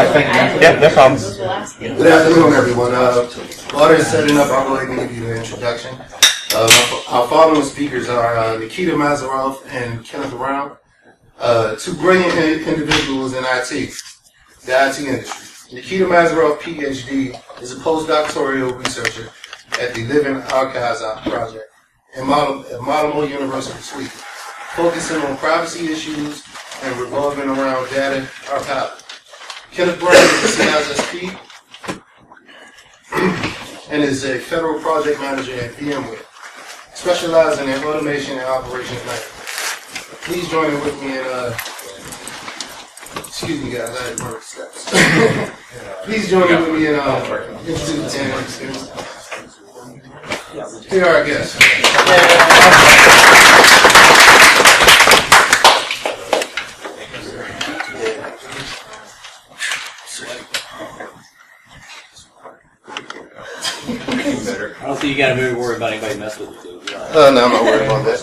right, thank you. Yeah, no problem. Good afternoon, everyone. While they're setting up, I'll go ahead and give you the introduction. Our following speakers are Nikita Mazurov and Kenneth, two brilliant individuals in IT, the IT industry. Nikita Mazurov, PhD, is a postdoctoral researcher at the Living Archives Project in Malmo University, Sweden, focusing on privacy issues and revolving around data archiving. Kenneth Brown is a CISSP and is a federal project manager at VMware, specializing in automation and operations management. Please join with me in, excuse me guys, I had to work steps. Please join with me in introducing the students. Here are our guests. I don't think you gotta really worry about anybody messing with you. No, I'm not worried about that.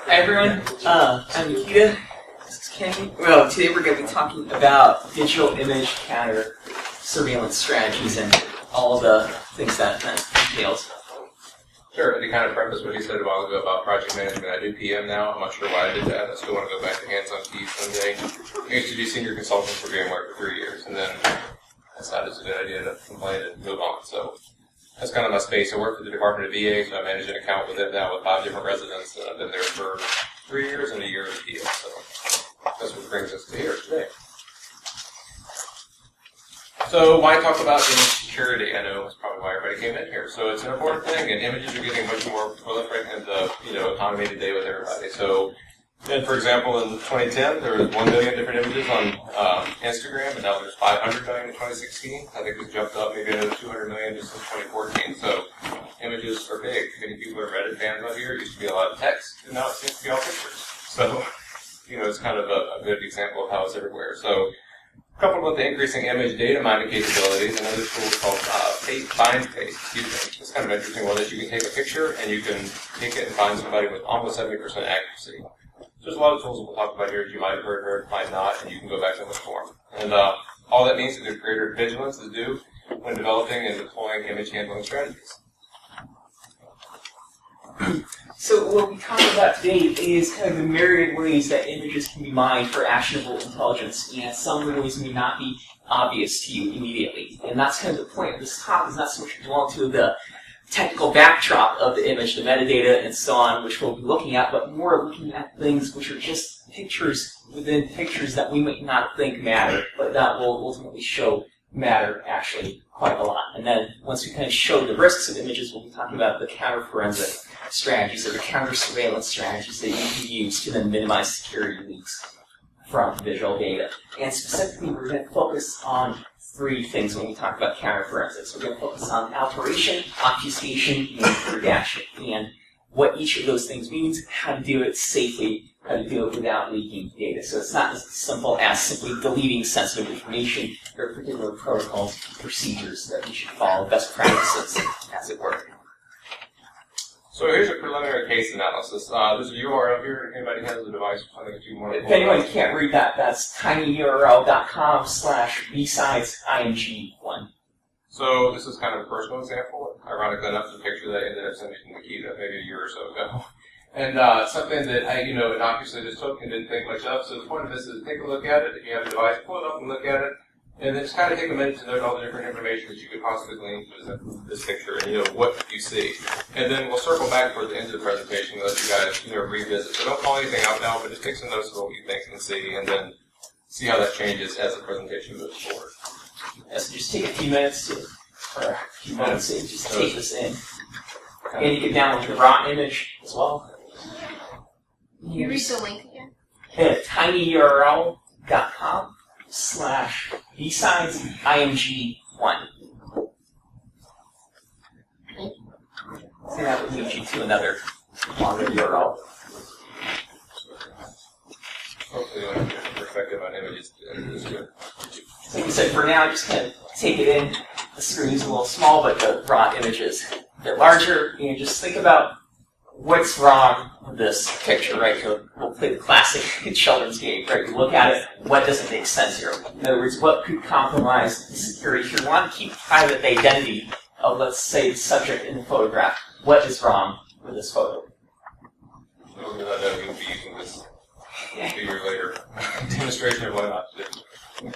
Hi everyone, I'm Nikita. This is Kenneth. Well, today we're going to be talking about digital image counter surveillance strategies and all the things that entails. Sure, to kind of preface what you said a while ago about project management, I do PM now. I'm not sure why I did that. I still want to go back to hands-on keys someday. I used to be senior consultant for VMware for 3 years, and then I decided it's a good idea to complain and move on. So that's kind of my space. I work for the Department of VA, so I manage an account with them now with 5 different residents, and I've been there for 3 years and a year as a deal. So that's what brings us to here today. So why talk about image security? I know that's probably why everybody came in here. So it's an important thing, and images are getting much more proliferate in the economy today with everybody. So then, for example, in 2010, there was 1 million different images on Instagram, and now there's 500 million in 2016. I think it's jumped up maybe another 200 million just in 2014. So images are big. Many people are Reddit fans out here. It used to be a lot of text, and now it seems to be all pictures. So, it's kind of a good example of how it's everywhere. So, coupled with the increasing image data mining capabilities, another tool called find face. It's kind of interesting one that you can take a picture and you can take it and find somebody with almost 70% accuracy. So there's a lot of tools that we'll talk about here that you might have heard, might not, and you can go back and look for them. And all that means is that greater vigilance is due when developing and deploying image handling strategies. So what we talk about today is kind of the myriad ways that images can be mined for actionable intelligence, and some of the ways may not be obvious to you immediately. And that's kind of the point of this talk, is not so much to dwell into the technical backdrop of the image, the metadata, and so on, which we'll be looking at, but more looking at things which are just pictures within pictures that we might not think matter, but that will ultimately show matter actually quite a lot. And then once we kind of show the risks of images, we'll be talking about the counter-forensic strategies or the counter-surveillance strategies that you can use to then minimize security leaks from visual data. And specifically, we're going to focus on 3 things when we talk about counter-forensics. We're going to focus on alteration, obfuscation, and redaction, and what each of those things means, how to do it safely, how to do it without leaking data. So it's not as simple as simply deleting sensitive information. There are particular protocols, procedures that you should follow, best practices, as it were. So here's a preliminary case analysis. There's a URL here. Anybody has a device or something that you want to If anyone can't read that, that's tinyurl.com/besides-ing1. So this is kind of a personal example. Ironically enough, it's a picture that I ended up sending to Nikita maybe a year or so ago. And something that I, innocuously just took and didn't think much of. So the point of this is take a look at it. If you have a device, pull it up and look at it. And then just kind of take a minute to note all the different information that you could possibly glean from this picture and, what you see. And then we'll circle back towards the end of the presentation and let you guys, revisit. So don't call anything out now, but just take some notes of what you think and see, and then see how that changes as the presentation moves forward. Yeah, so just take a few minutes to just take this in. And you can download the raw image as well. Can you read the link again? Tinyurl.com besides img1. Okay. So that would lead you to another longer URL. Hopefully, you'll have a different perspective on images. Is good. So like I said, for now, just kind of take it in. The screen is a little small, but the raw image is a bit larger. And just think about what's wrong with this picture, right? We'll play the classic children's game, right? You look at it, what doesn't make sense here? In other words, what could compromise the security? If you want to keep private the identity of, let's say, the subject in the photograph, what is wrong with this photo? We'll be using this a few years later. Demonstration of why not to do.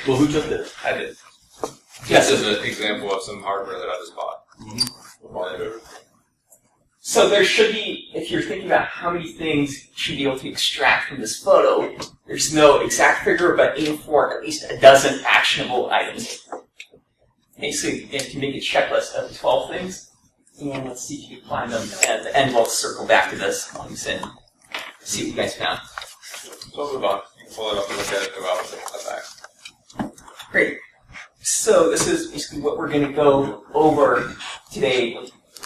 Well, who took this? I did. Yes. This is an example of some hardware that I just bought. So there should be, if you're thinking about how many things you should be able to extract from this photo, there's no exact figure, but aim for at least a dozen actionable items. Okay, so you can make a checklist of 12 things, and let's see if you can find them. And at the end, we'll circle back to this and see what you guys found. So we'll move on. You can pull it up and look at it about the back. Great. So this is basically what we're going to go over today,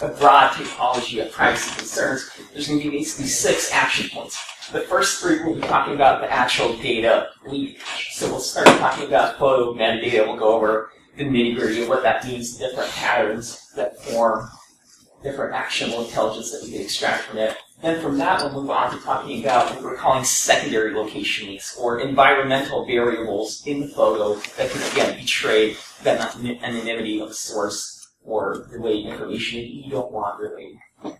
a broad typology of privacy concerns. There's going to be basically 6 action points. The first 3 we'll be talking about the actual data leakage. So we'll start talking about photo metadata. We'll go over the nitty-gritty of what that means, different patterns that form different actionable intelligence that we can extract from it. Then from that, we'll move on to talking about what we're calling secondary location leaks, or environmental variables in the photo that can, again, betray the anonymity of the source or relay information that you don't want relayed.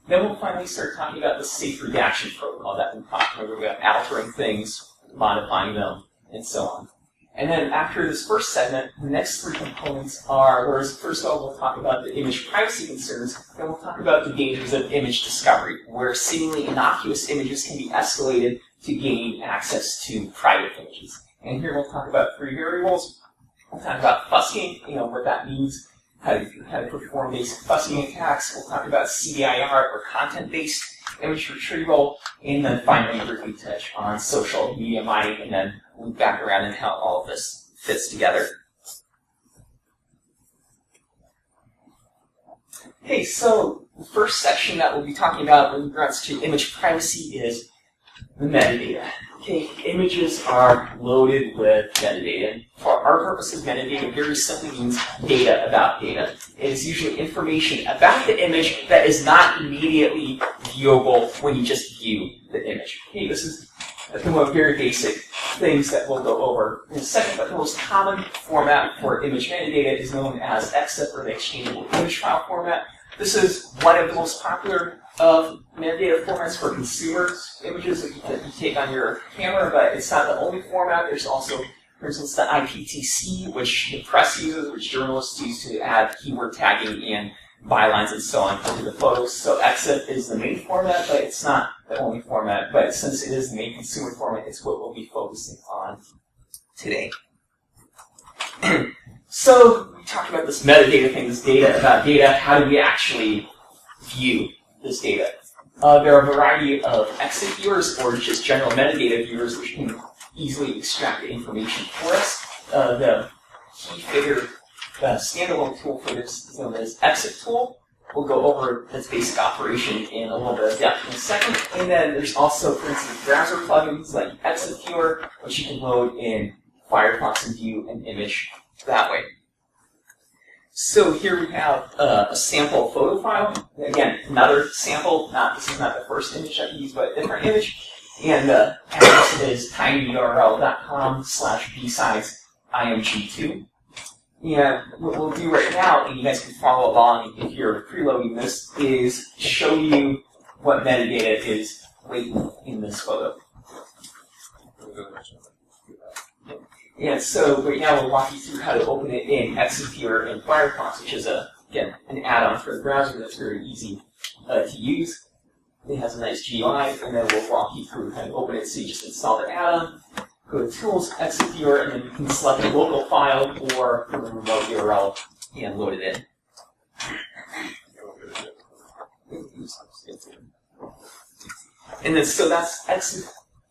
Then we'll finally start talking about the safe redaction protocol that we're talking about, altering things, modifying them, and so on. And then after this first segment, the next 3 components are, whereas first of all we'll talk about the image privacy concerns, then we'll talk about the dangers of image discovery, where seemingly innocuous images can be escalated to gain access to private images. And here we'll talk about 3 variables. We'll talk about fusking, what that means, how to perform basic fusking attacks. We'll talk about CDIR, or content-based image retrieval, and then finally briefly touch on social media mining, and then loop back around and how all of this fits together. Okay, so the first section that we'll be talking about in regards to image privacy is the metadata. Okay, images are loaded with metadata. For our purposes, metadata very simply means data about data. It is usually information about the image that is not immediately viewable when you just view the image. Okay, this is one of very basic things that we'll go over in a second, but the most common format for image metadata is known as EXIF, or the Exchangeable Image File format. This is one of the most popular metadata formats for consumer images that you take on your camera, but it's not the only format. There's also, for instance, the IPTC, which the press uses, which journalists use to add keyword tagging and bylines and so on to the photos. So EXIF is the main format, but it's not the only format. But since it is the main consumer format, it's what we'll be focusing on today. So we talked about this metadata thing, this data about data. How do we actually view this data? There are a variety of EXIF viewers, or just general metadata viewers, which can easily extract the information for us. The key figure standalone tool for this is known as EXIF tool. We'll go over this basic operation in a little bit of depth in a second. And then there's also, for instance, browser plugins like EXIF Viewer, which you can load in Firefox and view an image that way. So here we have a sample photo file. Again, another sample. This is not the first image I've used, but a different image. And the address is tinyurl.com/besidesimg2. And what we'll do right now, and you guys can follow along if you're preloading this, is show you what metadata is latent in this photo. And so right now we'll walk you through how to open it in EXIF Viewer in Firefox, which is, again, an add-on for the browser that's very easy to use. It has a nice GUI, and then we'll walk you through how to open it. So you just install the add-on, go to Tools, EXIF Viewer, and then you can select a local file or from a remote URL and load it in. And then, so that's EXIF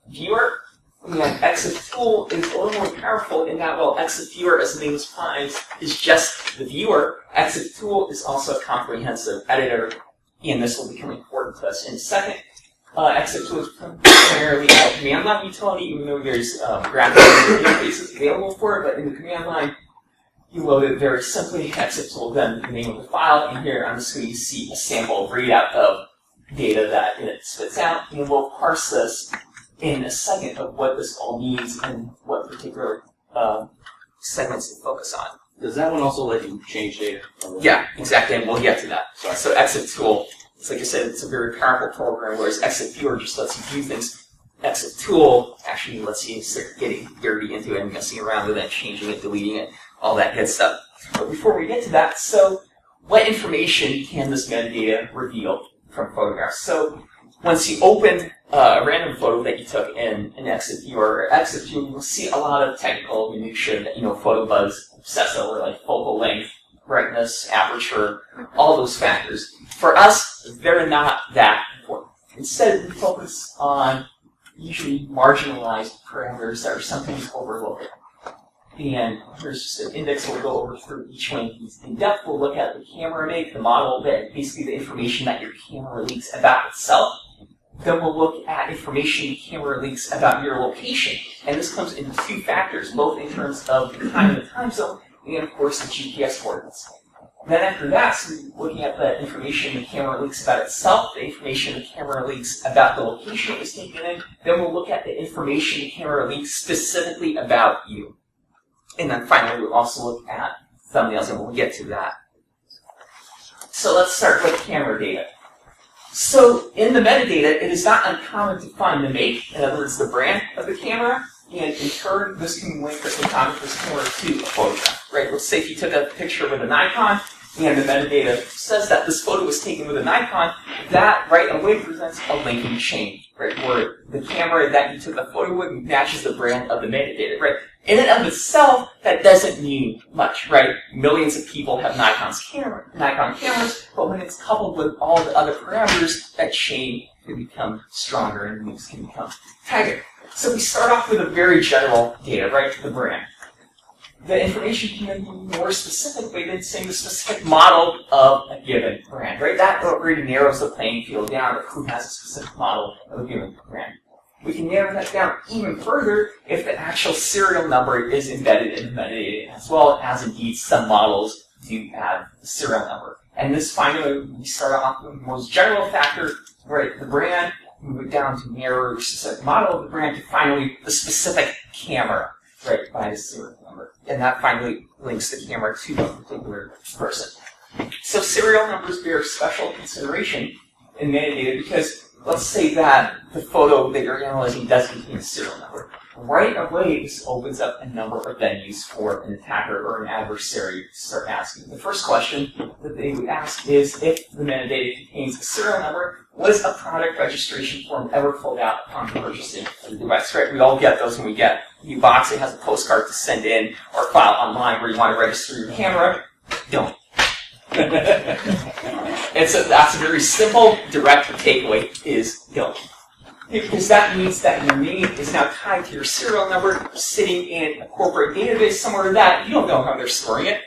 Viewer. And exit tool is a little more powerful in that, while exit viewer, as the name implies, is just the viewer, exit tool is also a comprehensive editor, and this will become important to us in a second. Exit tool is primarily a command line utility, even though there's graphical interfaces available for it, but in the command line, you load it very simply. Exit tool, then the name of the file, and here I'm just going to see a sample readout of data that it spits out, and we'll parse this in a second of what this all means and what particular segments to focus on. Does that one also let you change data? Yeah, exactly, and we'll get to that. Sorry. So exit tool, it's like I said, it's a very powerful program, whereas exit viewer just lets you view things. Exit tool actually lets you start getting dirty into it and messing around with it, changing it, deleting it, all that good stuff. But before we get to that, so what information can this metadata reveal from photographs? So once you open a random photo that you took in an exit viewer or exit view, you'll see a lot of technical minutia that, photo bugs obsess over, like focal length, brightness, aperture, all those factors. For us, they're not that important. Instead, we focus on usually marginalized parameters that are sometimes overlooked. And here's just an index we'll go over through each one of these in depth. We'll look at the camera make, the model, basically the information that your camera leaks about itself. Then we'll look at information the camera leaks about your location. And this comes in two factors, both in terms of the time and the time zone, and of course the GPS coordinates. Then after that, so we're looking at the information the camera leaks about itself, the information the camera leaks about the location it was taken in. Then we'll look at the information the camera leaks specifically about you. And then finally, we'll also look at thumbnails, and we'll get to that. So let's start with camera data. So in the metadata, it is not uncommon to find the make, in other words, the brand of the camera, and in turn, this can link the photographer's camera to a photograph, right? Let's say if you took a picture with a Nikon, and the metadata says that this photo was taken with a Nikon, that right away presents a linking chain, right? Where the camera that you took the photo with matches the brand of the metadata, right? In and of itself, that doesn't mean much, right? Millions of people have Nikon cameras, but when it's coupled with all the other parameters, that chain can become stronger and links can become tighter. So we start off with a very general data, right? The brand. The information can then be more specific by then saying the specific model of a given brand, right? That already narrows the playing field down to who has a specific model of a given brand. We can narrow that down even further if the actual serial number is embedded in the metadata, as well as indeed some models do have the serial number. And this finally, we start off with the most general factor, right? The brand, move it down to narrow the specific model of the brand to finally the specific camera, right, by the serial number. And that finally links the camera to a particular person. So serial numbers bear special consideration in metadata because let's say that the photo that you're analyzing does contain a serial number. Right away, this opens up a number of venues for an attacker or an adversary to start asking. The first question that they would ask is if the metadata contains a serial number, was a product registration form ever filled out upon purchasing the device? Right? We all get those when we get a new box. It has a postcard to send in or file online where you want to register your camera. Don't. That's a very simple, direct takeaway is don't. Because that means that your name is now tied to your serial number sitting in a corporate database somewhere that you don't know how they're storing it.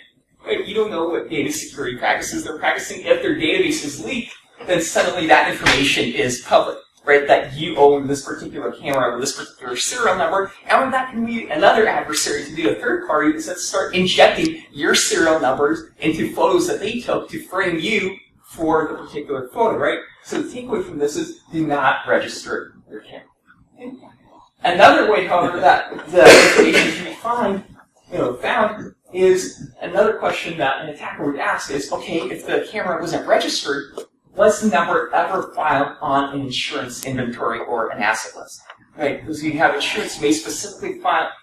Right? You don't know what data security practices they're practicing. If their database is leaked, then suddenly that information is public, right? That you own this particular camera with this particular serial number, and when that can lead another adversary to do a third party is that start injecting your serial numbers into photos that they took to frame you for the particular photo, right? So the takeaway from this is do not register your camera. Another way, however, that the information can be found is another question that an attacker would ask is, okay, if the camera wasn't registered, was the number ever filed on an insurance inventory or an asset list? Right? Because you have insurance, you may specifically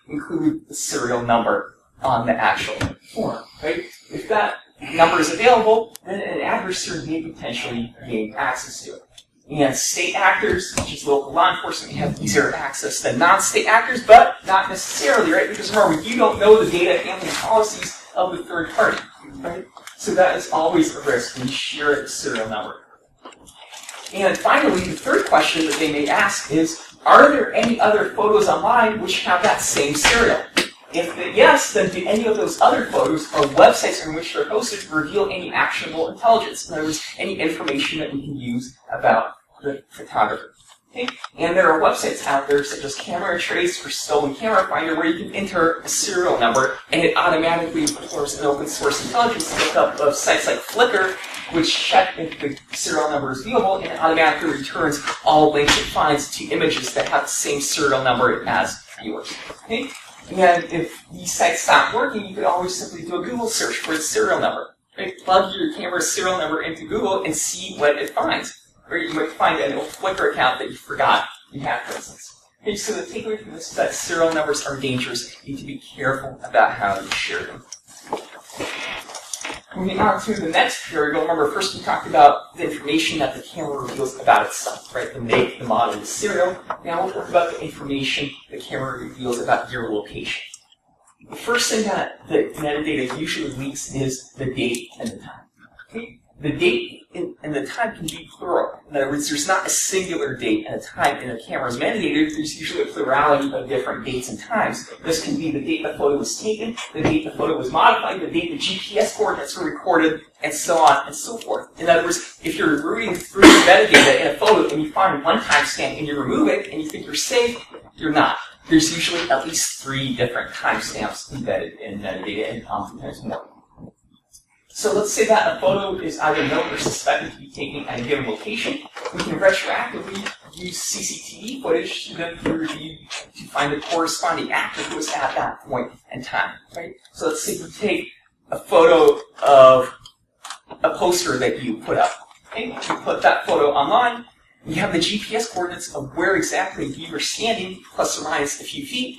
include the serial number on the actual form. Right? If that number is available, then an adversary may potentially gain access to it. And state actors, such as local law enforcement, have easier access than non-state actors, but not necessarily, right? Because remember, you don't know the data handling policies of the third party, right? So that is always a risk when you share the serial number. And finally, the third question that they may ask is, are there any other photos online which have that same serial? If yes, then do any of those other photos or websites in which they're hosted reveal any actionable intelligence? In other words, any information that we can use about the photographer. Okay? And there are websites out there such as Camera Trace or Stolen Camera Finder where you can enter a serial number and it automatically performs an open source intelligence lookup of sites like Flickr, which check if the serial number is viewable and it automatically returns all links it finds to images that have the same serial number as yours. Okay? And if these sites stop working, you could always simply do a Google search for the serial number. Right? Plug your camera's serial number into Google and see what it finds. Or you might find an old Flickr account that you forgot you had, for instance. Okay, so the takeaway from this is that serial numbers are dangerous. You need to be careful about how you share them. Moving on to the next variable, remember first we talked about the information that the camera reveals about itself, right? The make, the model, the serial. Now we'll talk about the information the camera reveals about your location. The first thing that the metadata usually leaks is the date and the time. Okay? The date and the time can be plural. In other words, there's not a singular date and a time in a camera's metadata. There's usually a plurality of different dates and times. This can be the date the photo was taken, the date the photo was modified, the date the GPS coordinates were recorded, and so on and so forth. In other words, if you're reading through the metadata in a photo and you find one timestamp and you remove it and you think you're safe, you're not. There's usually at least 3 different timestamps embedded in metadata and oftentimes more. So let's say that a photo is either known or suspected to be taken at a given location. We can retroactively use CCTV footage to then review to find the corresponding actor who was at that point in time. Right? So let's say we take a photo of a poster that you put up. Okay? You put that photo online. You have the GPS coordinates of where exactly you are standing, plus or minus a few feet.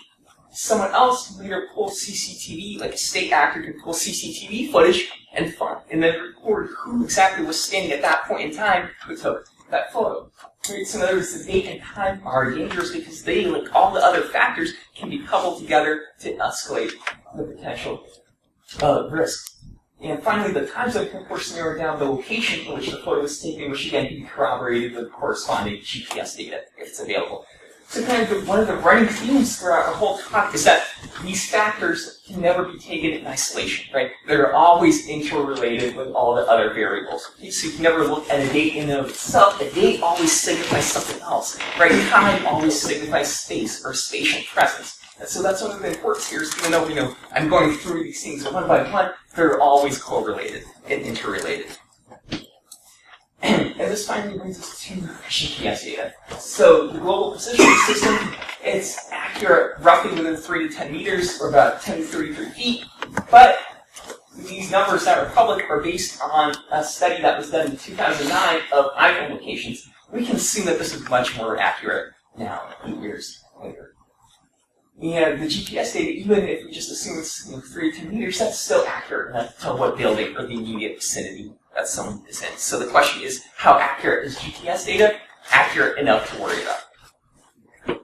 Someone else can later pull CCTV, like a state actor can pull CCTV footage and then record who exactly was standing at that point in time who took that photo. Right? So in other words, the date and time are dangerous because they, like all the other factors, can be coupled together to escalate the potential risk. And finally, the time zone can, of course, narrow down the location in which the photo was taken, which again can be corroborated with corresponding GPS data if it's available. So kind of one of the running themes throughout our whole talk is that these factors can never be taken in isolation, right? They're always interrelated with all the other variables. Okay? So you can never look at a date in and of itself. A date always signifies something else, right? Time always signifies space or spatial presence. And so that's one of the importance here is even though, I'm going through these things one by one, they're always correlated and interrelated. And this finally brings us to GPS data. So the global positioning system, it's accurate roughly within 3 to 10 meters, or about 10 to 33 feet. But these numbers that are public are based on a study that was done in 2009 of iPhone locations. We can assume that this is much more accurate now, 8 years later. And the GPS data, even if we just assume it's 3 to 10 meters, that's still accurate enough to tell what building or the immediate vicinity that someone is in. So the question is, how accurate is GPS data? Accurate enough to worry about.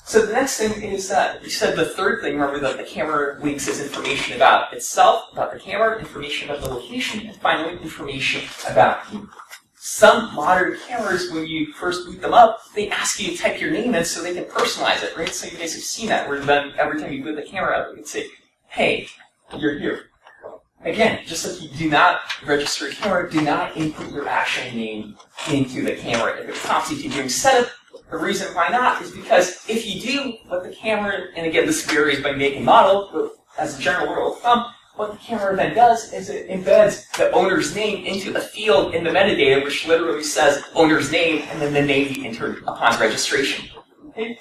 So the next thing is that, we said the third thing, remember that the camera leaks is information about itself, about the camera, information about the location, and finally information about you. Some modern cameras, when you first boot them up, they ask you to type your name in so they can personalize it, right? So you guys have seen that, where then every time you boot the camera up, you can say, hey, you're here. Again, just like you do not register a camera, do not input your actual name into the camera if it prompts you to during setup. The reason why not is because if you do, what the camera, and again this varies by make and model, but as a general rule of thumb, what the camera then does is it embeds the owner's name into a field in the metadata, which literally says owner's name and then the name you entered upon registration. Okay?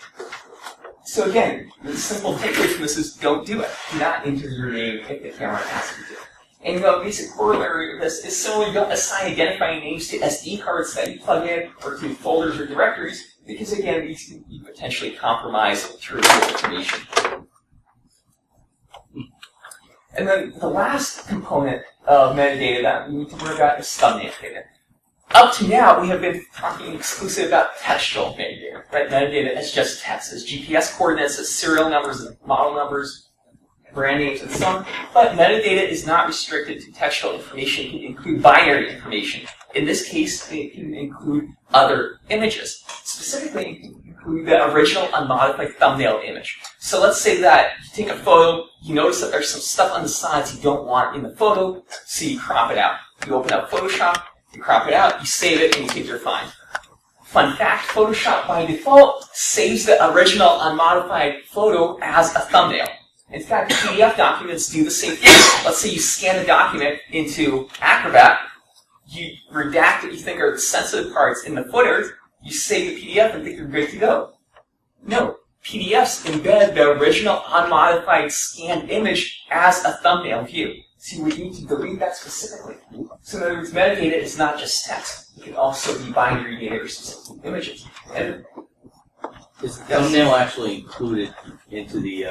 So again, the simple takeaway from this is don't do it. Do not enter your name if the camera asks you to. And the basic corollary of this is similarly don't assign identifying names to SD cards that you plug in or to folders or directories, because again, these can be potentially compromised trivial information. And then the last component of metadata that we need to worry about is thumbnail data. Up to now, we have been talking exclusively about textual metadata, right? Metadata as just text, as GPS coordinates, as serial numbers, as model numbers, brand names and so on. But metadata is not restricted to textual information. It can include binary information. In this case, it can include other images. Specifically, it can include the original unmodified thumbnail image. So let's say that you take a photo, you notice that there's some stuff on the sides you don't want in the photo, so you crop it out. You open up Photoshop, you crop it out, you save it, and you think you're fine. Fun fact, Photoshop by default saves the original unmodified photo as a thumbnail. In fact, PDF documents do the same thing. Let's say you scan a document into Acrobat, you redact what you think are the sensitive parts in the footer, you save the PDF and think you're good to go. No, PDFs embed the original unmodified scanned image as a thumbnail view. So you would need to delete that specifically. So in other words, metadata is not just text. It can also be binary data or specific images. And is the thumbnail actually included into the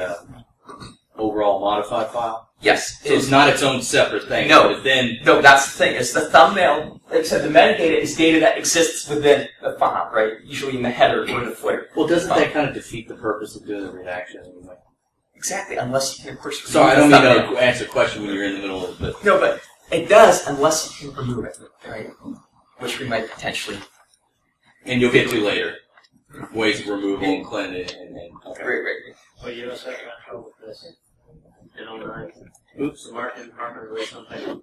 overall modified file? yes. So it's not its own separate thing. No. But then No, that's the thing. It's the thumbnail. Like I said, the metadata is data that exists within the file, right? Usually in the header or the footer. well, doesn't that kind of defeat the purpose of doing the redaction anyway? Exactly, unless you can, of course, Sorry, I don't remove the mean thumbnail. to answer a question when you're in the middle of it. No, but it does unless you can remove it, right? Which we might potentially. And you'll get to later. Ways of removal and cleansing and okay. Right. Well, you also got trouble with this. In 09, Oops. the marketing department released something,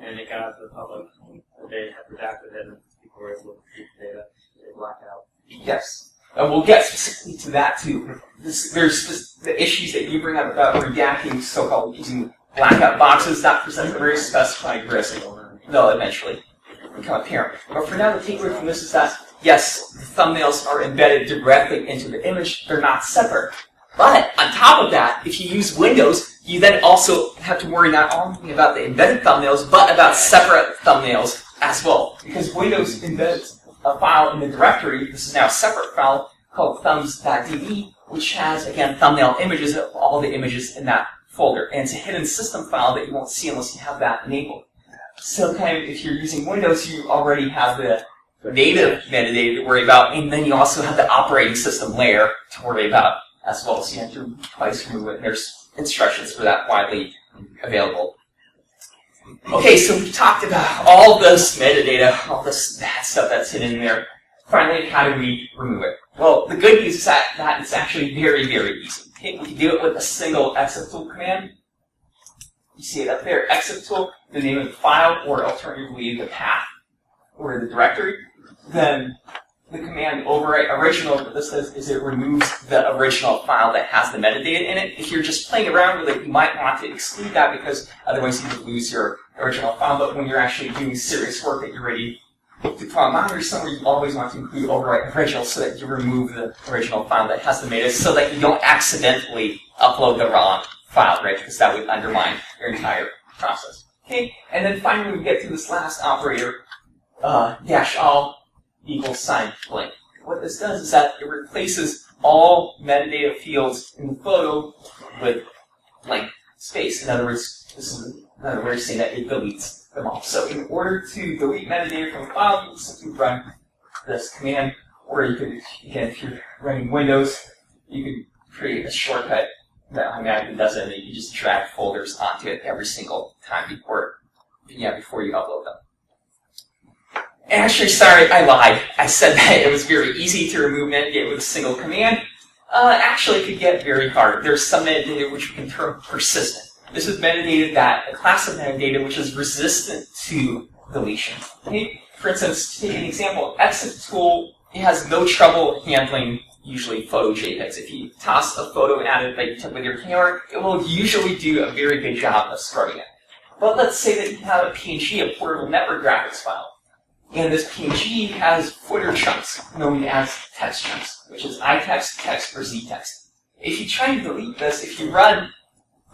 and it got out to the public. They had redacted it, and people were able to retrieve the data. They blacked out. Yes. We'll get specifically to that too. There's the issues that you bring up about redacting, so-called using blackout boxes that present a very specified risk. They'll eventually become apparent. But for now, the takeaway from this is that, yes, the thumbnails are embedded directly into the image. They're not separate. But on top of that, if you use Windows, you then also have to worry not only about the embedded thumbnails, but about separate thumbnails as well. Because Windows embeds a file in the directory, this is now a separate file called thumbs.db, which has, again, thumbnail images of all the images in that folder. And it's a hidden system file that you won't see unless you have that enabled. So kind of, if you're using Windows, you already have the native metadata to worry about, and then you also have the operating system layer to worry about as well. So you have to twice remove it. There's instructions for that widely available. Okay, so we've talked about all this metadata, all this bad stuff that's hidden in there. Finally, how do we remove it? Well, the good news is that it's actually very, very easy. Okay, we can do it with a single exit tool command. You see it up there, exit tool, the name of the file, or alternatively the path, or the directory. Then the command overwrite original, what this does is it removes the original file that has the metadata in it. If you're just playing around with it, you might want to exclude that because otherwise you would lose your original file. But when you're actually doing serious work that you're ready to put on monitor somewhere, you always want to include overwrite original so that you remove the original file that has the metadata so that you don't accidentally upload the wrong file, right? Because that would undermine your entire process. Okay, and then finally we get to this last operator, -all equals sign blank. What this does is that it replaces all metadata fields in the photo with blank space. In other words, this is another way of saying that it deletes them all. So in order to delete metadata from a file, you can simply run this command, or you could, again, if you're running Windows, you could create a shortcut that automatically does it, and you just drag folders onto it every single time before you upload them. Actually, sorry, I lied. I said that it was very easy to remove metadata with a single command. Actually, it could get very hard. There's some metadata which we can term persistent. This is metadata a class of metadata which is resistant to deletion. Okay? For instance, to take an example, exit tool, it has no trouble handling usually photo JPEGs. If you toss a photo at it that you took with your camera, it will usually do a very good job of scrubbing it. But let's say that you have a PNG, a portable network graphics file. And this PNG has footer chunks known as text chunks, which is iText, text, or ztext. If you try to delete this, if you run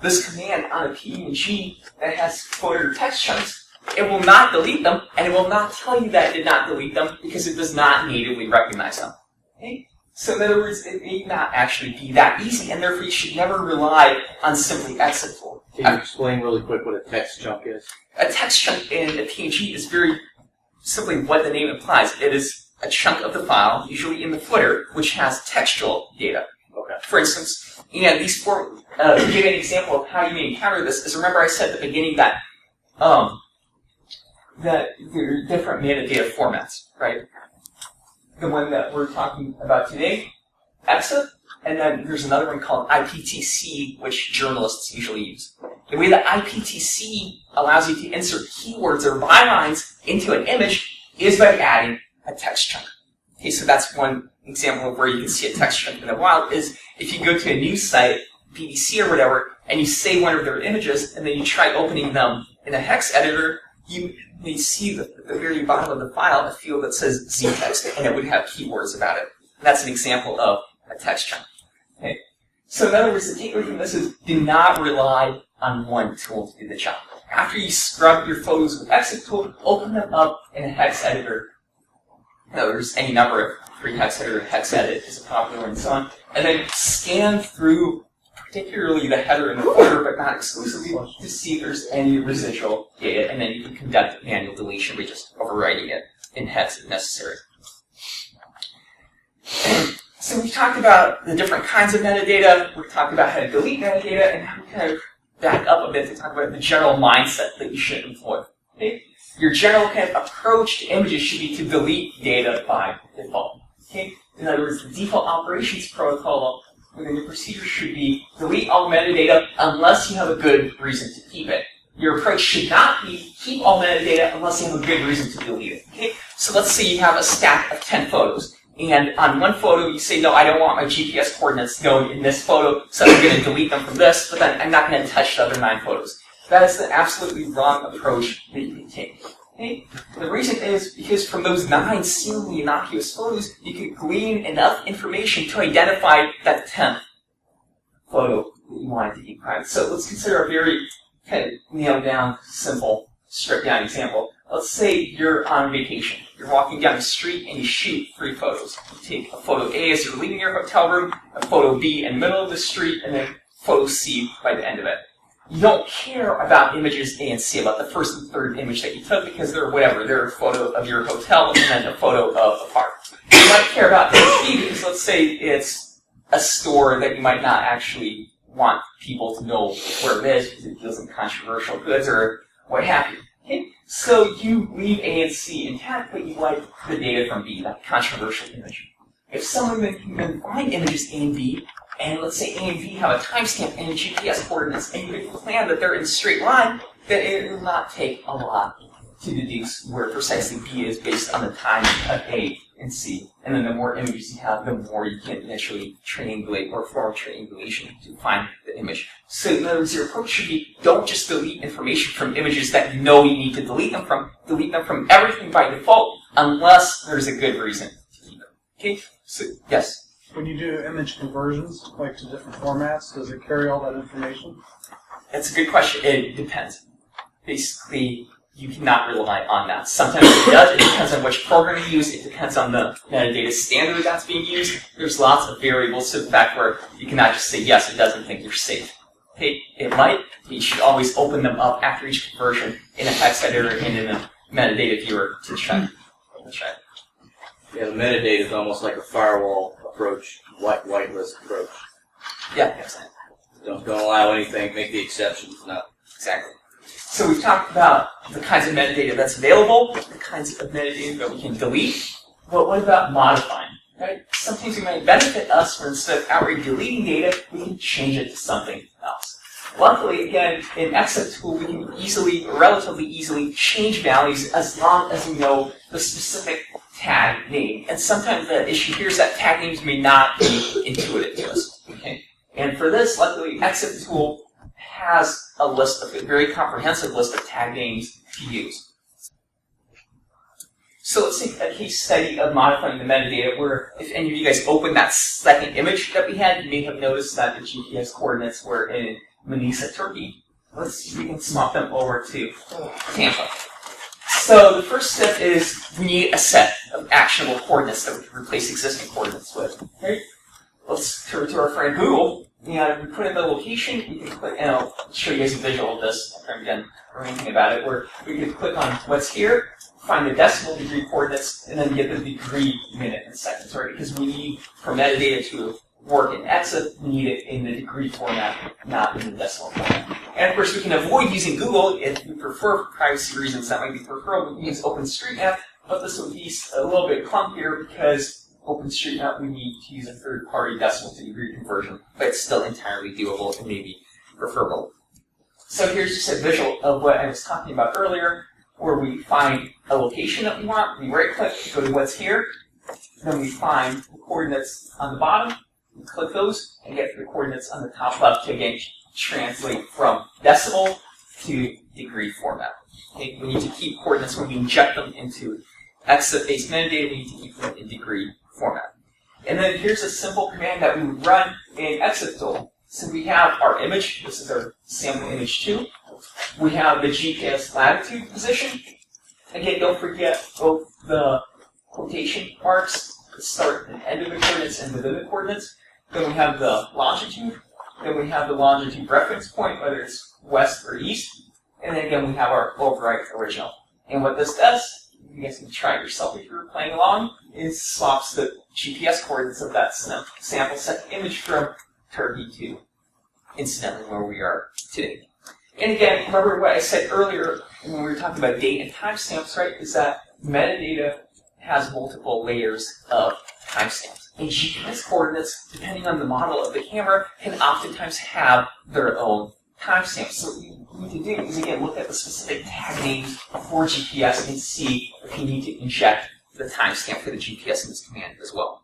this command on a PNG that has footer text chunks, it will not delete them, and it will not tell you that it did not delete them because it does not natively recognize them. Okay? So in other words, it may not actually be that easy, and therefore you should never rely on simply exit tool. Can you explain really quick what a text chunk is? A text chunk in a PNG is very simply what the name implies. It is a chunk of the file, usually in the footer, which has textual data. Okay. For instance, these to give an example of how you may encounter this is, remember I said at the beginning that that there are different metadata formats, right? The one that we're talking about today, EXIF, and then there's another one called IPTC, which journalists usually use. The way that IPTC allows you to insert keywords or bylines into an image is by adding a text chunk. Okay, so that's one example of where you can see a text chunk in the wild, is if you go to a news site, BBC or whatever, and you save one of their images, and then you try opening them in a hex editor, you may see at the very bottom of the file a field that says Z-text, and it would have keywords about it. And that's an example of a text chunk. Okay? So in other words, the takeaway from this is do not rely on one tool to do the job. After you scrub your photos with EXIF tool, open them up in a hex editor. There's any number of free hex editor, hex edit is a popular one, and so on. And then scan through particularly the header and the footer, but not exclusively, to see if there's any residual data, and then you can conduct manual deletion by just overwriting it in hex if necessary. So we've talked about the different kinds of metadata, we've talked about how to delete metadata, and now we kind of back up a bit to talk about the general mindset that you should employ. Okay? Your general kind of approach to images should be to delete data by default. Okay? In other words, the default operations protocol within your procedure should be delete all metadata unless you have a good reason to keep it. Your approach should not be keep all metadata unless you have a good reason to delete it. Okay? So let's say you have a stack of 10 photos, and on one photo you say, no, I don't want my GPS coordinates going in this photo, so I'm going to delete them from this, but then I'm not going to touch the other 9 photos. That is the absolutely wrong approach that you can take. Okay? The reason is because from those 9 seemingly innocuous photos, you can glean enough information to identify that 10th photo that you wanted to be private. So let's consider a very kind of nailed down, simple, stripped down example. Let's say you're on vacation. You're walking down the street and you shoot 3 photos. You take a photo A as you're leaving your hotel room, a photo B in the middle of the street, and then photo C by the end of it. You don't care about images A and C, about the first and third image that you took, because they're whatever. They're a photo of your hotel and then a photo of a park. You might care about image B because let's say it's a store that you might not actually want people to know where it is because it deals in controversial goods or what have you. Okay? So you leave A and C intact, but you like the data from B, that controversial image. If someone then can then find images A and B, and let's say A and B have a timestamp and GPS coordinates, and you can plan that they're in a straight line, then it will not take a lot to deduce where precisely B is based on the time of A and C. And then the more images you have, the more you can initially triangulate or form triangulation to find the image. So in other words, your approach should be, don't just delete information from images that you know you need to delete them from everything by default, unless there's a good reason to keep them. Okay? So, yes? When you do image conversions, like to different formats, does it carry all that information? That's a good question. It depends. Basically, you cannot rely on that. Sometimes it does. It depends on which program you use. It depends on the metadata standard that's being used. There's lots of variables to the fact where you cannot just say, yes, it doesn't think you're safe. Okay, it might. You should always open them up after each conversion in a hex editor and in a metadata viewer to check. Yeah, the metadata is almost like a firewall approach, whitelist approach. Yeah, exactly. Don't allow anything, make the exceptions. No. Exactly. So we've talked about the kinds of metadata that's available, the kinds of metadata that we can delete. But what about modifying? Right? Sometimes it might benefit us where instead of outright deleting data, we can change it to something else. Luckily, again, in EXIF tool, we can easily, or relatively easily, change values as long as we know the specific tag name. And sometimes the issue here is that tag names may not be intuitive to us. Okay? And for this, luckily, EXIF tool has a very comprehensive list of tag names to use. So let's take a case study of modifying the metadata where if any of you guys opened that second image that we had, you may have noticed that the GPS coordinates were in Manisa, Turkey. Let's see if we can swap them over to Tampa. So the first step is we need a set of actionable coordinates that we can replace existing coordinates with. Okay? Let's turn to our friend Google, and we put in the location. We can click, and I'll show you guys a visual of this after I'm done ranting about it, where we can click on what's here, find the decimal degree coordinates, and then get the degree, minute, and seconds, right? Because we need, for metadata to work in EXIF, we need it in the degree format, not in the decimal format. And of course, we can avoid using Google if we prefer, for privacy reasons, that might be preferable. We can use OpenStreetMap, but this would be a little bit clunkier because OpenStreetMap we need to use a third-party decimal to degree conversion, but it's still entirely doable and maybe preferable. So here's just a visual of what I was talking about earlier, where we find a location that we want, we right-click, go to what's here, then we find the coordinates on the bottom, we click those, and get the coordinates on the top left to again translate from decimal to degree format. Okay, we need to keep coordinates when we inject them into EXIF-based metadata, we need to keep them in degree format. And then here's a simple command that we would run in EXIF tool. So we have our image, this is our sample image 2. We have the GPS latitude position. Again, don't forget both the quotation marks, the start and end of the coordinates and within the coordinates. Then we have the longitude. Then we have the longitude reference point, whether it's west or east. And then again, we have our override original. And what this does, you guys can try it yourself if you're playing along, is swaps the GPS coordinates of that sample set image from Turkey to, incidentally, where we are today. And again, remember what I said earlier when we were talking about date and timestamps, right, is that metadata has multiple layers of timestamps. And GPS coordinates, depending on the model of the camera, can oftentimes have their own timestamps. So what you need to do is, again, look at the specific tag names for GPS and see if you need to inject the timestamp for the GPS in this command as well.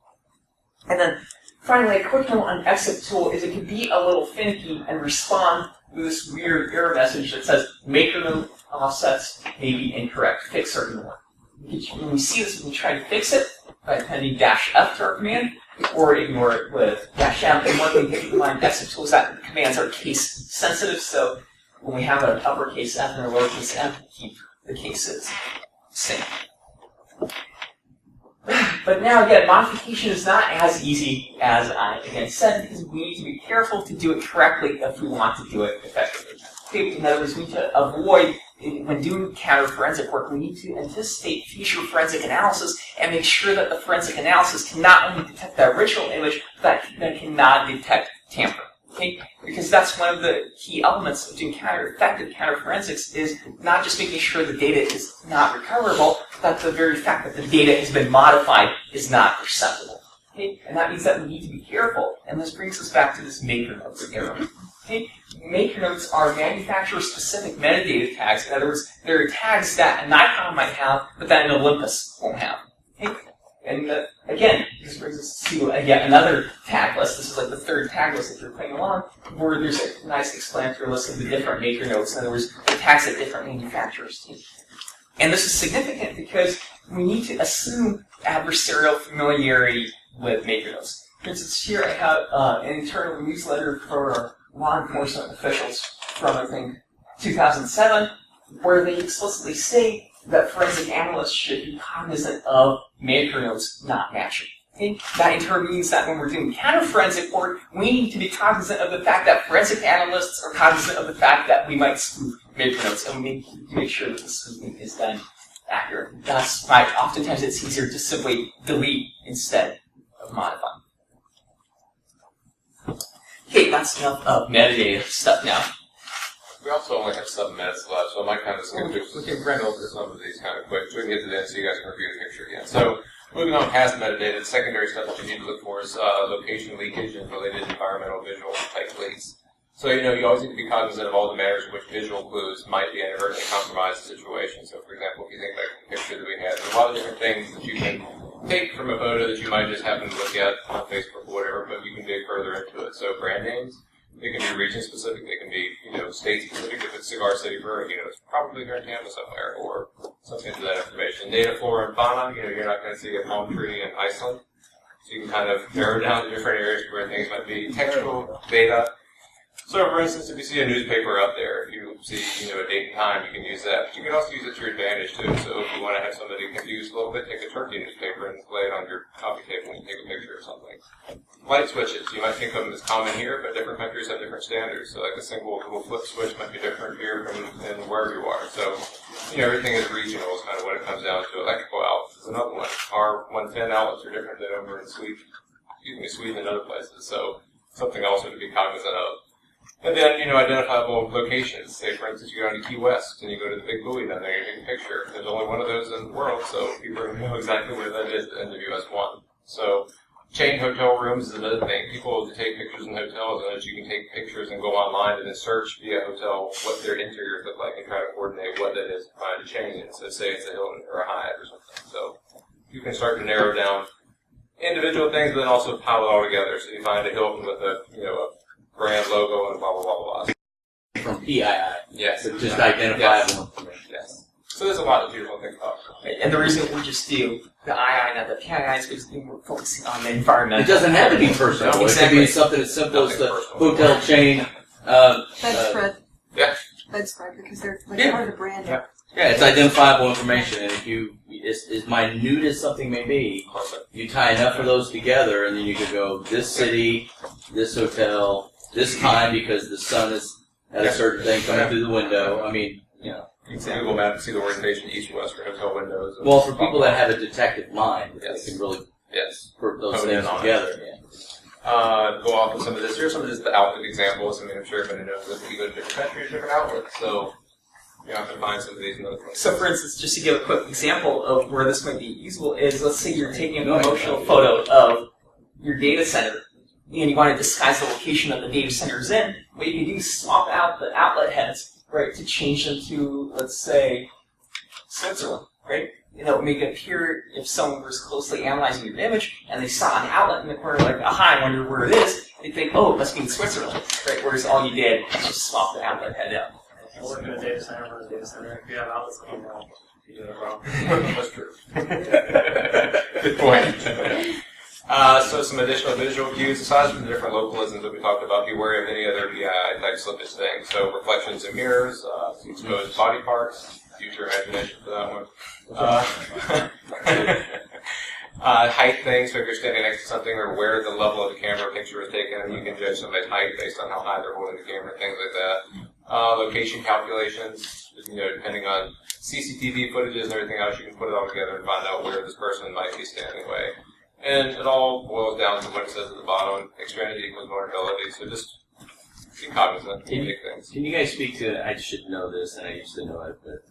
And then, finally, a quick note on EXIF tool is it can be a little finicky and respond to this weird error message that says maker node offsets may be incorrect, fix or ignore. When we see this, we can try to fix it by appending -F to our command, or ignore it with -M. And one thing to keep in mind, EXIF tool is that commands are case sensitive, so when we have an uppercase F and a lowercase f, we keep the cases same. But now, again, modification is not as easy as I, again, said, because we need to be careful to do it correctly if we want to do it effectively. In other words, we need to avoid, when doing counter-forensic work, we need to anticipate future forensic analysis and make sure that the forensic analysis can not only detect the original image, but that cannot detect tampering. Okay? Because that's one of the key elements of doing effective counter-forensics is not just making sure the data is not recoverable, but the very fact that the data has been modified is not perceptible. Okay? And that means that we need to be careful, and this brings us back to this maker nodes error. Okay? Maker nodes are manufacturer-specific metadata tags. In other words, they're tags that a Nikon might have, but that an Olympus won't have. Okay? And again, this brings us to yet another tag list. This is like the third tag list if you're playing along, where there's a nice explanatory list of the different maker nodes. In other words, the tags that different manufacturers take. And this is significant because we need to assume adversarial familiarity with maker nodes. For instance, here I have an internal newsletter for law enforcement officials from, I think, 2007, where they explicitly state that forensic analysts should be cognizant of maker nodes not matching. Okay? That in turn means that when we're doing counter-forensic work, we need to be cognizant of the fact that forensic analysts are cognizant of the fact that we might spoof maker nodes, and we need to make sure that the spoofing is done accurate. That's why oftentimes it's easier to simply delete instead of modifying. Okay, that's enough of metadata stuff now. We also only have 7 minutes left, so I might kind of skip through some of these kind of quick, so we can get to the end so you guys can review the picture again. So, moving on past metadata, the secondary stuff that you need to look for is location leakage and related environmental visual type leaks. So, you always need to be cognizant of all the manners in which visual clues might be inadvertently compromise the situation. So, for example, if you think back to the picture that we had, there's a lot of different things that you can take from a photo that you might just happen to look at on Facebook or whatever, but you can dig further into it. So, brand names. It can be region specific, it can be, state specific. If it's Cigar City Brewing, it's probably here in Tampa somewhere, or something to that information. Data, flora, and fauna, you're not going to see a palm tree in Iceland. So you can kind of narrow down to different areas where things might be. Textual data. So, for instance, if you see a newspaper out there, if you see, a date and time, you can use that. You can also use it to your advantage, too. So if you want to have somebody confused a little bit, take a Turkey newspaper and lay it on your coffee table and take a picture or something. Light switches. You might think of them as common here, but different countries have different standards. So like a single little flip switch might be different here than wherever you are. So, everything is regional is kind of what it comes down to. Electrical outlets is another one. Our 110 outlets are different than over in Sweden. Sweden and other places. So something also to be cognizant of. And then, identifiable locations. Say, for instance, you go down to Key West and you go to the big buoy down there and you take a picture. There's only one of those in the world, so people know exactly where that is at the end of US 1. So chain hotel rooms is another thing. People take pictures in hotels, and you can take pictures and go online and then search via hotel what their interiors look like and try to coordinate what that is to find a chain. So say it's a Hilton or a Hyatt or something. So you can start to narrow down individual things, but then also pile it all together. So you find a Hilton with a brand logo and blah blah blah blah. From PII. Yes. So just identifiable information. Yes. So there's a lot that people think about. And the reason we just do the II, not the PII, is because we're focusing on the environmental. It doesn't have to be personal. No, It exactly. could be something as simple as the Personal. hotel chain. Bedspread. Yeah. Bedspread, because they're like Yeah. part of the branding. Yeah. Yeah, it's identifiable information, and if you, as minute as something may be, you tie enough of those together, and then you could go, this city, this hotel, this time because the sun is at a certain thing coming through the window. I mean, You can Google Map and see the orientation east, west, for hotel windows. And well, for people that have a detective mind, Yes. they can really Yes. put those Hone in things on it. together. Yeah. Go off with some of this. Here's some of just the outlet examples. I mean, I'm sure everybody knows that you go to different countries, different outlets, so you have to find some of these and other things. So, for instance, just to give a quick example of where this might be useful is, let's say you're taking a promotional photo of your data center, and you want to disguise the location of the data center's in. What you can do is swap out the outlet heads, right, to change them to, let's say, Switzerland, right? And that would make it appear if someone was closely analyzing your image and they saw an outlet in the corner, like, aha, I wonder where it is. They think, oh, it must be in Switzerland, right? Whereas all you did was just swap the outlet head out. I work in a data center, run a data center. If you have outlets going wrong, you do it wrong. That's true. Good point. So some additional visual cues, aside from the different localisms that we talked about, be wary of any other PII type slippage things. So reflections in mirrors, exposed body parts, use your imagination for that one. Height things, so if you're standing next to something or where the level of the camera picture is taken, you can judge somebody's height based on how high they're holding the camera, things like that. Location calculations, depending on CCTV footages and everything else, you can put it all together and find out where this person might be standing away. And it all boils down to what it says at the bottom, extraneity equals vulnerability, so just be cognizant of big things. Can you guys speak to, I should know this, and I used to know it, but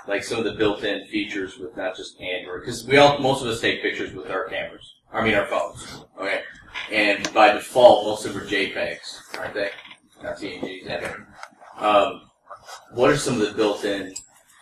like some of the built-in features with not just Android, because most of us take pictures with our cameras, our phones, okay? And by default, most of them are JPEGs, aren't they? Not PNGs. What are some of the built-in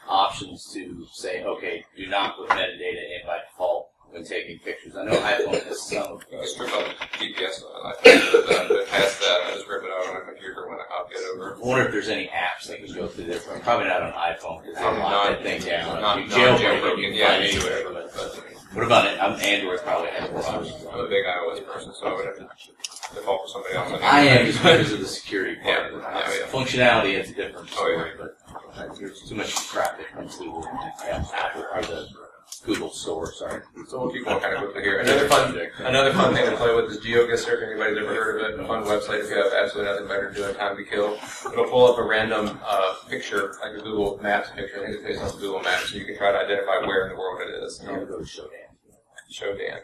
options to say, okay, do not put metadata in by default when taking pictures? I know iPhone has some. You can strip out GPS on an iPhone, but past that, I just rip it out on a computer when I copy it over. I wonder if there's any apps that can go through this. Probably not on iPhone because they lock that thing down. Not You jailbreak it, you jailbroken, can yeah, find me too. anywhere. But What about it? Android probably has more options. I'm a big iOS person, so I would have to default for somebody else. I am just because of the security part Yeah, of it. yeah. Functionality, it's a different Oh, yeah. story, but there's too much crap that comes through the Apple or the Google Store. Sorry. So we'll keep going kind of quickly here. Another fun thing to play with is GeoGuessr. If anybody's ever heard of it, a fun website if you have absolutely nothing better to do and time to kill. It'll pull up a random picture, like a Google Maps picture. I think it's based on Google Maps, so you can try to identify where in the world it is. I'm gonna go to Shodan. Shodan.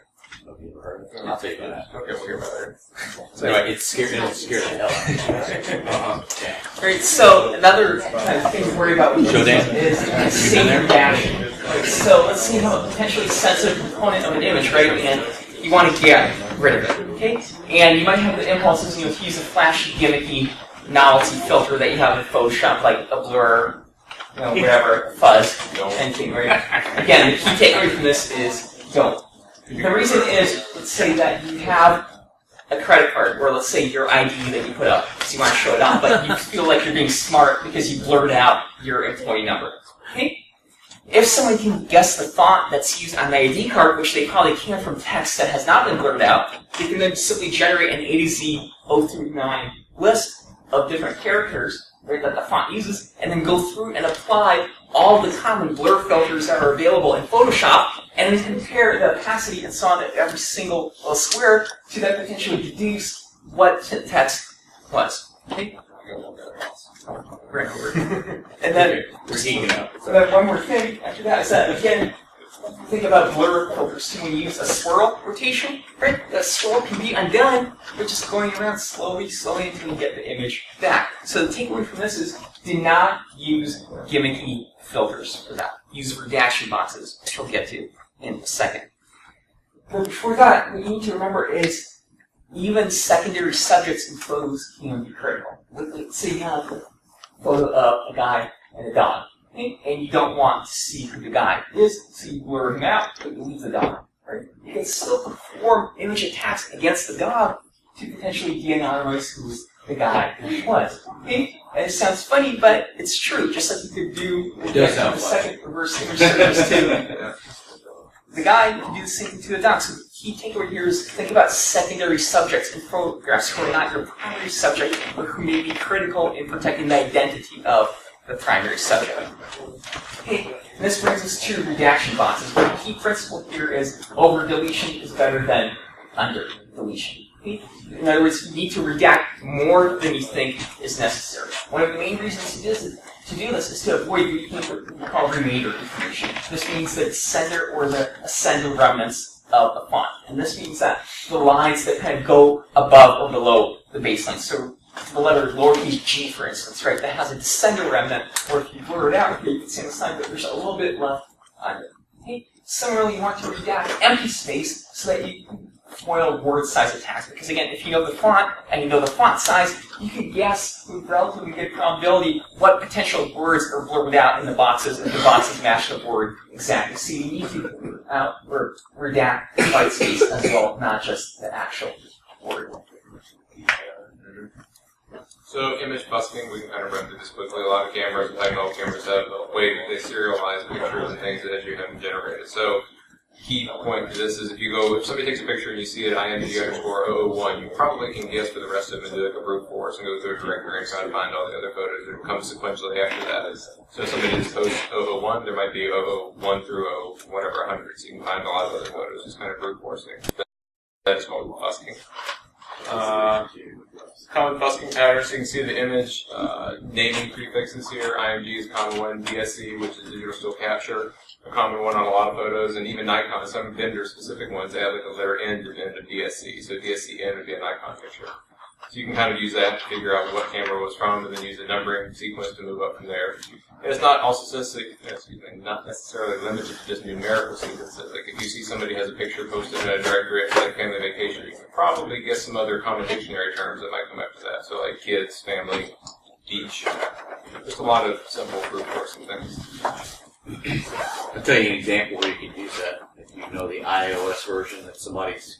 Have you ever heard of it? I'll tell you about that. Okay, we'll hear about it later. So anyway, it'll scare the hell out of me. Yeah. Great. So another kind of thing to worry about with Shodan? is safe redaction. So let's see how a potentially sensitive component of an image, right? And you want to get rid of it, okay? And you might have the impulses, to use a flashy, gimmicky novelty filter that you have in Photoshop, like a blur, whatever, fuzz, anything, right? Again, the key takeaway from this is don't. The reason is, let's say that you have a credit card, or let's say your ID that you put up, so you want to show it off, but you feel like you're being smart because you blurred out your employee number. Okay? If someone can guess the font that's used on the ID card, which they probably can from text that has not been blurred out, they can then simply generate an A to Z 039 list of different characters, right, that the font uses, and then go through and apply all the common blur filters that are available in Photoshop, and then compare the opacity and so on of every single square to then potentially deduce what text was. Okay? Right. And then, We're geeking out. so then one more thing after that is that, again, think about blur filters. So when you use a swirl rotation, right, the swirl can be undone, but just going around slowly until you get the image back. So the takeaway from this is, do not use gimmicky filters for that. Use redaction boxes, which we'll get to in a second. But before that, what you need to remember is even secondary subjects in photos can be critical. Let's say you have a photo of a guy and a dog, okay? And you don't want to see who the guy is, so you blur him out, but you leave the dog. Right? You can still perform image attacks against the dog to potentially de-anonymize who the guy was. Okay? And it sounds funny, but it's true. Just like you could do the second reverse image searches to the guy, you can do the same thing to the dog. So the key takeaway here is think about secondary subjects in photographs who are not your primary subject, but who may be critical in protecting the identity of the primary subject. Okay, and this brings us to redaction boxes. The key principle here is over deletion is better than under deletion. Okay? In other words, you need to redact more than you think is necessary. One of the main reasons to do this is to avoid what we call remainder information. This means the sender or the ascender remnants of the font. And this means that the lines that kind of go above or below the baseline. So the letter lowercase g, for instance, right, that has a descender remnant, or if you blur it out, you can see on the side that there's a little bit left under. Okay? Similarly, you want to redact empty space so that you can foil word size attacks. Because again, if you know the font and you know the font size, you can guess with relatively good probability what potential words are blurred out in the boxes if the boxes match the word exactly. So you need to redact white space as well, not just the actual word. So image busking, we can kind of run through this quickly. A lot of cameras, Magnolia cameras, have a way that they serialize pictures and things as you have them generated. So key point to this is if somebody takes a picture and you see it IMG_001, you probably can guess for the rest of them and do like a brute force and go through a directory and try to find all the other photos that come sequentially after that. So if somebody just posts 001, there might be 001 through 100, so you can find a lot of other photos. It's kind of brute forcing. That's called busking. Common busking patterns, so you can see the image naming prefixes here. IMG is a common one, DSC, which is digital still capture, a common one on a lot of photos, and even Nikon, some vendor-specific ones, they have like a letter N to end of DSC, so DSCN would be a Nikon picture. So you can kind of use that to figure out what camera it was from, and then use the numbering sequence to move up from there. And it's not also not necessarily limited to just numerical sequences. Like if you see somebody has a picture posted in a directory at like family vacation, you can probably guess some other common dictionary terms that might come after that. So like kids, family, beach. Just a lot of simple brute forcing things. I'll tell you an example where you can use that. If you know the iOS version that somebody's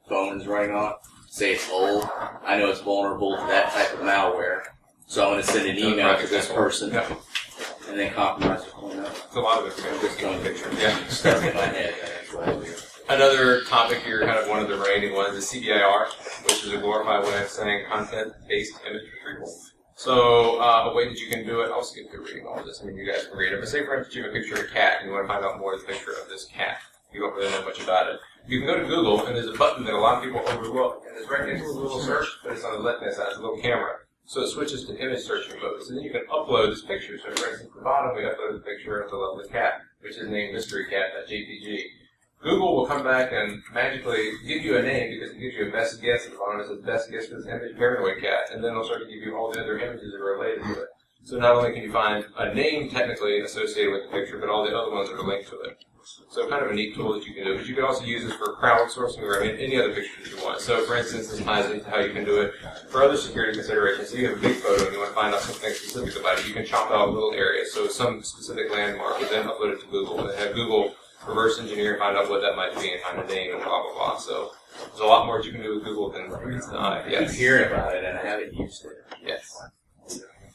phone is running on, say it's old, I know it's vulnerable to that type of malware. So I'm going to send an email to this person and then compromise the phone number. It's a lot of it. Just one picture. Yeah. Stuff in my head. Another topic here, kind of one of the reigning ones, is CBIR, which is a glorified way of saying content-based image retrieval. So a way that you can do it, I'll skip through reading all of this. I mean, you guys can read it. But say, for instance, you have a picture of a cat, and you want to find out more of the picture of this cat. You don't really know much about it. You can go to Google, and there's a button that a lot of people overlook. And it's right next to a little search, but it's on the left-hand side. It's a little camera. So it switches to image searching mode. So then you can upload this picture. So for instance, at the bottom, we upload the picture of the lovely cat, which is named mysterycat.jpg. Google will come back and magically give you a name because it gives you a best guess as long as it's best guess for this image, paranoid cat, and then they'll start to give you all the other images that are related to it. So not only can you find a name technically associated with the picture, but all the other ones that are linked to it. So kind of a neat tool that you can do. But you can also use this for crowdsourcing or any other picture that you want. So for instance, this ties into how you can do it for other security considerations. So you have a big photo and you want to find out something specific about it. You can chop out little areas. So some specific landmark and then upload it to Google and have Google reverse engineer, find out what that might be, and find a name, and blah, blah, blah. So there's a lot more that you can do with Google than meets the eye. I keep hearing about it, and I haven't used it. Yes.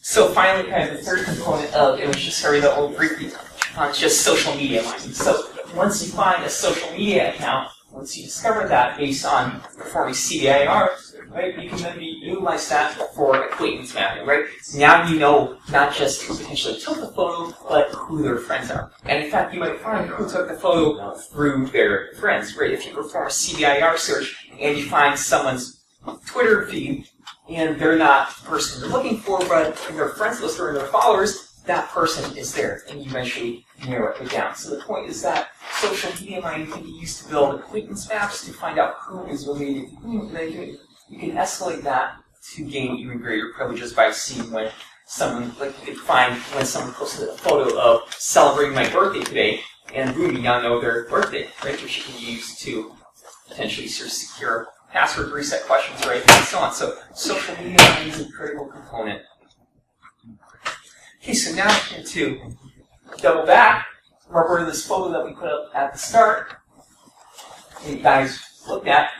So finally, kind of the third component of image discovery that we'll briefly touch on is just social media mining. So once you find a social media account, once you discover that based on performing CBIR, right, you can then utilize that for acquaintance mapping, right? So now you know not just who potentially took the photo, but who their friends are. And in fact, you might find who took the photo through their friends, right? If you perform a CBIR search and you find someone's Twitter feed, and they're not the person you're looking for, but in their friends list or in their followers, that person is there, and you eventually narrow it down. So the point is that social media mining can be used to build acquaintance maps to find out who is related to whom, and then you can escalate that to gain even greater privileges by seeing when someone, like you can find when someone posted a photo of celebrating my birthday today, and boom, you now know their birthday, right, which you can use to potentially sort of secure password reset questions, right, and so on. So social media mining is a critical component. Okay, so now to double back, remember this photo that we put up at the start, you guys looked at.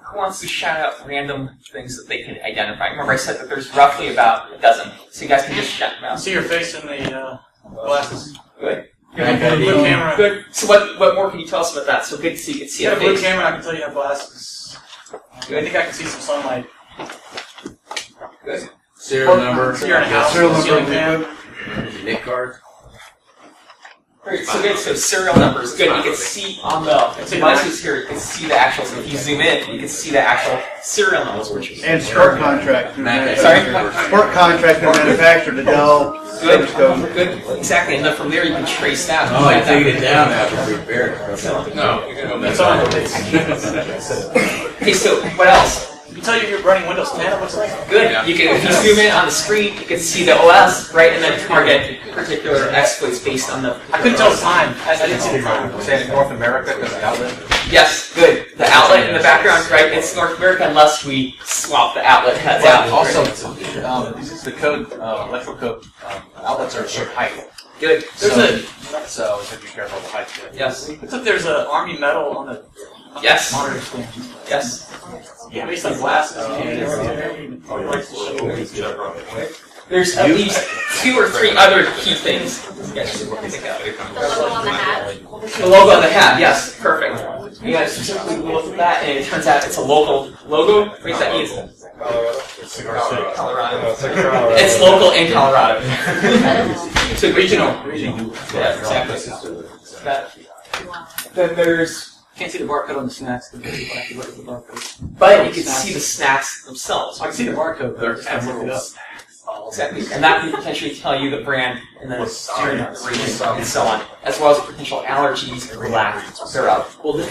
Who wants to shout out random things that they can identify? Remember I said that there's roughly about a dozen, so you guys can just shout them out. See your face in the glasses. Good. Blue camera. Good. So what more can you tell us about that? So good so you can see You a got a blue face. camera, I can tell you have glasses. Good. I think I can see some sunlight. Good. Serial number. So you're in a house, Serial ceiling number. fan. Nick card. Great. So good. So serial numbers. Good. You can see on the devices here. You can see the actual. So if you zoom in, you can see the actual serial numbers, which is And sport contract. Sorry? Sport contract and manufacturer to Dell. good. Good. Exactly. And then from there you can trace that. Oh, I take it down after we prepared it. No, you can go That's back. on. Okay. So what else? You can tell you you're running Windows 10, it looks like. Good. Yeah. You can, if you zoom in on the screen, you can see the OS, right, and then target particular exploits based on the. I couldn't tell the time. I didn't see the time. Say in North America, because the outlet. Yes, good. The outlet in the background, right? It's North America unless we swap the outlet heads out. Also, the code, electrical code outlets are a certain height. Good. There's So you have to be careful of the height. yes, Looks like there's an Army medal on the yes, monitor screen. yes. Yeah, based on glasses. There's at least 2 or 3 other key things. Yes, you can pick out. The logo on the hat. The logo on the hat, yes, perfect. You guys specifically look at that, and it turns out it's a local logo. What does that mean? Colorado. It's local in Colorado. So regional. Yeah, exactly. Then there's. Can't see the barcode on the snacks. But you can look at the barcode. But you can see the snacks themselves. I can see the barcode. But I just haven't looked it up. Exactly. And that can potentially tell you the brand and then the region and so on, as well as potential allergies or lack thereof. Well, this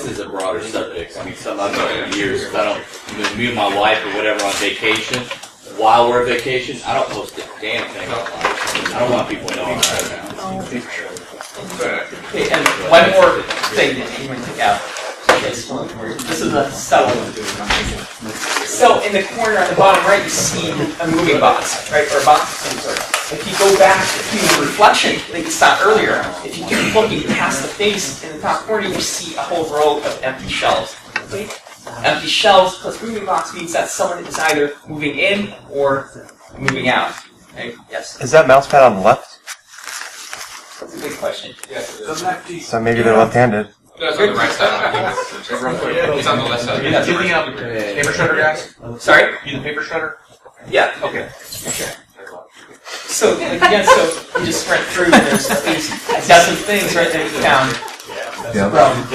is a broader subject. I mean, some I've done for years. I don't, me and my wife or whatever on vacation. While we're on vacation, I don't post a damn thing online. I don't want people knowing right now. Okay, and one more thing that you want to take out. This is a subtle one. So in the corner on the bottom right, you see a moving box, right, or a box of some sort. If you go back to the reflection that you saw earlier, if you keep looking past the face in the top corner, you see a whole row of empty shelves. Okay? Empty shelves plus moving box means that someone is either moving in or moving out. Okay? Yes. Is that mouse pad on the left? That's a good question. So maybe they're left-handed. No, it's on the right side. It's on the left side. Yeah, picking up paper shredder, guys? Sorry? You the paper shredder? Yeah. Okay. So again, so we just went through. There's at least a dozen things right that we found from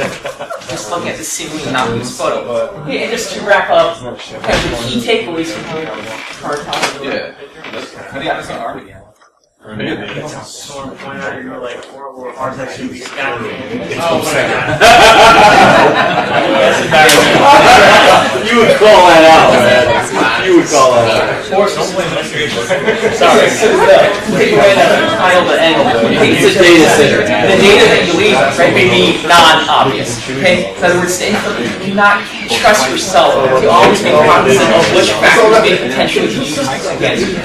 just looking at this seemingly innocuous photo. Okay, and just to wrap up, kind of the key takeaways from here. Yeah. How do you have this on arm again? So I'm pointing out you're like horrible ours actually be scattered. You would call that out, man. You would call that out. Sorry. So the takeaway that we titled the end. It's a data center. The data that you leave, right, may be non-obvious. Okay? In other words, do not trust yourself to always be cognizant of which factors may potentially be used against you.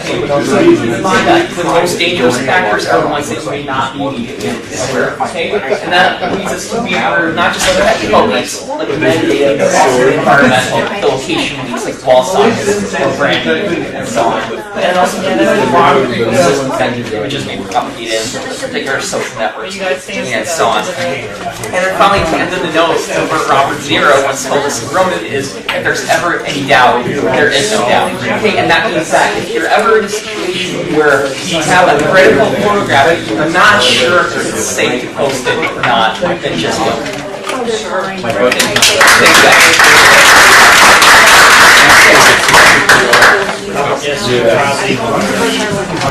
So you can find that the most dangerous factors are the ones that you may not be aware of. Okay? And that leads us to be aware of not just the technical links, like the metadata, but also the environmental, the location links, like wall sizes, or branding, and so on. And also, the wrong images may be propagated in particular social networks, and so on. And then finally, at the end of the notes, Robert Zero once told us in Roman is, if there's ever any doubt, there is no doubt. Okay, and that means that if you're ever in a situation where you have a critical photograph, you're not sure if it's safe to post it or not, then just look. Thanks, guys.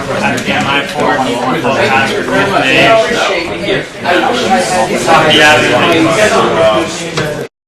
Yeah, my port. Thank you very much. Yeah. I appreciate it. I wish I had